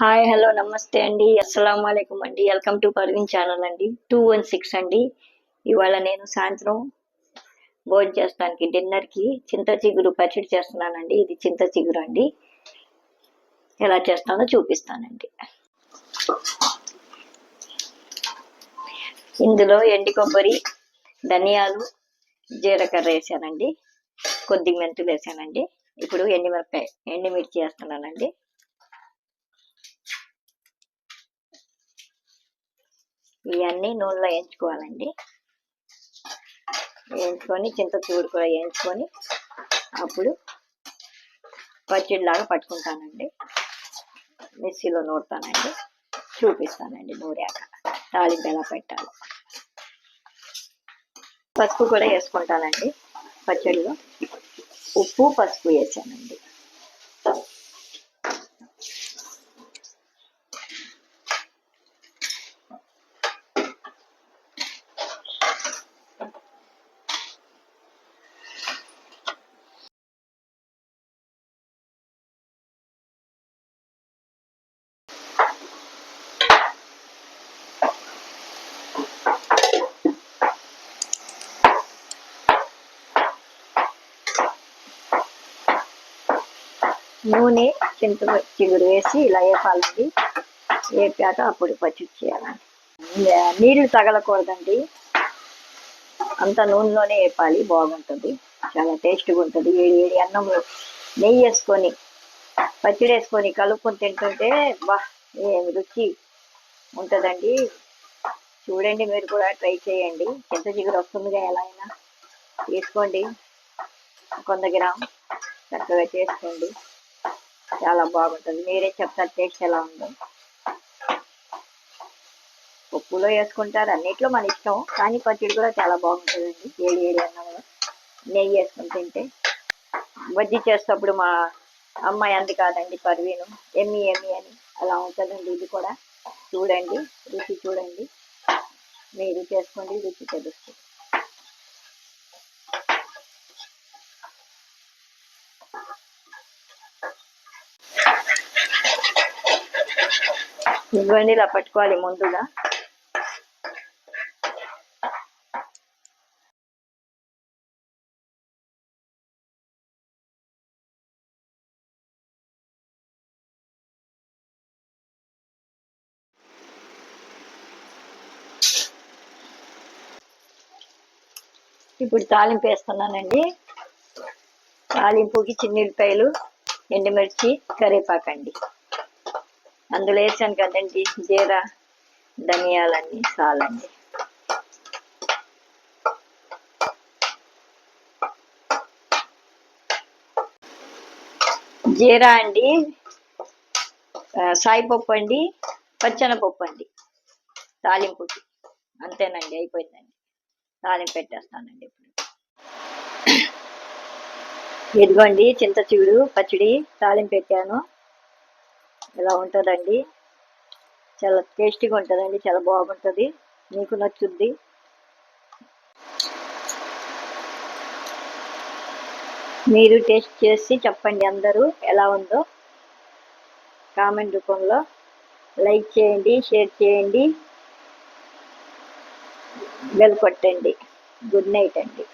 Hi hello నమస్తే అండి. అస్సలం వాలేకుం అండి. వెల్కమ్ టు పర్వీన్ ఛానల్ అండి. 216 అండి. ఇవాళ నేను సాయంత్రం భోజనం చేస్తానికి డిన్నర్కి చింత చిగురు పచ్చడి చేస్తున్నానండి. ఇది చింత చిగురు అండి. ఎలా చేస్తానో చూపిస్తానండి. ఇందులో ఎండి కొబ్బరి, ధనియాలు, జీలకర్ర వేసానండి. కొద్ది మెంతులు వేసానండి. ఇప్పుడు ఎండిమిర్చి వేస్తున్నానండి. ఇవన్నీ నూనెలో వేయించుకోవాలండి. వేయించుకొని చింతచిగురు కూడా వేయించుకొని అప్పుడు పచ్చడిలాగా పట్టుకుంటానండి. మిక్సీలో నూరుతానండి. చూపిస్తానండి నూరాక తాలింపు ఎలా పెట్టాలో. పసుపు కూడా వేసుకుంటానండి. పచ్చడిలో ఉప్పు పసుపు వేసానండి. నూనె చింత చిగురు వేసి ఇలా వేపాలండి. వేపాక అప్పుడు పచ్చడి చేయాలండి. నీళ్ళు తగలకూడదండి. అంతా నూనెలోనే వేపాలి. బాగుంటుంది, చాలా టేస్ట్గా ఉంటుంది. వేడి అన్నంలో నెయ్యి వేసుకొని పచ్చడి వేసుకొని కలుపుకొని తింటుంటే ఏం రుచి ఉంటుందండి. చూడండి, మీరు కూడా ట్రై చేయండి. చింత చిగురు వస్తుందిగా, ఎలా అయినా తీసుకోండి. 100 గ్రామ్ చక్కగా చేసుకోండి. చాలా బాగుంటుంది. మీరే చెప్తారు టేస్ట్ ఎలా ఉందో. పప్పులో వేసుకుంటారు, అన్నిట్లో మన ఇష్టం. కానీ పచ్చడి కూడా చాలా బాగుంటుందండి. వేడి అన్నంలో నెయ్యి వేసుకొని తింటే. బజ్జీ చేసేటప్పుడు మా అమ్మాయి అంది కాదండి, పర్వీను ఎమ్మి అని అలా ఉంటుందండి. ఇది కూడా చూడండి, రుచి చూడండి. మీరు చేసుకోండి, రుచి తెలుస్తుంది. ఇవన్నీ ఇలా పట్టుకోవాలి ముందుగా. ఇప్పుడు తాలింపు వేస్తున్నానండి. తాలింపుకి చిన్నుల్లిపాయలు, ఎండుమిర్చి, కరివేపాకండి. అందులో వేసాను కదండి జీరా, ధనియాలన్నీ చాలండి. జీరా అండి, సాయిపప్పు అండి, పచ్చెనపప్పు అండి తాలింపుకి. అంతేనండి, అయిపోయిందండి. తాలింపు పెట్టేస్తానండి ఇప్పుడు. ఇదిగోండి చింత చిగురు పచ్చడి తాలింపు పెట్టాను. ఇలా ఉంటుందండి. చాలా టేస్టీగా ఉంటుందండి. చాలా బాగుంటుంది. మీకు నచ్చుద్ది. మీరు టేస్ట్ చేసి చెప్పండి. అందరూ ఎలా ఉందో కామెంట్ రూపంలో లైక్ చేయండి, షేర్ చేయండి, బెల్ కొట్టండి. గుడ్ నైట్ అండి.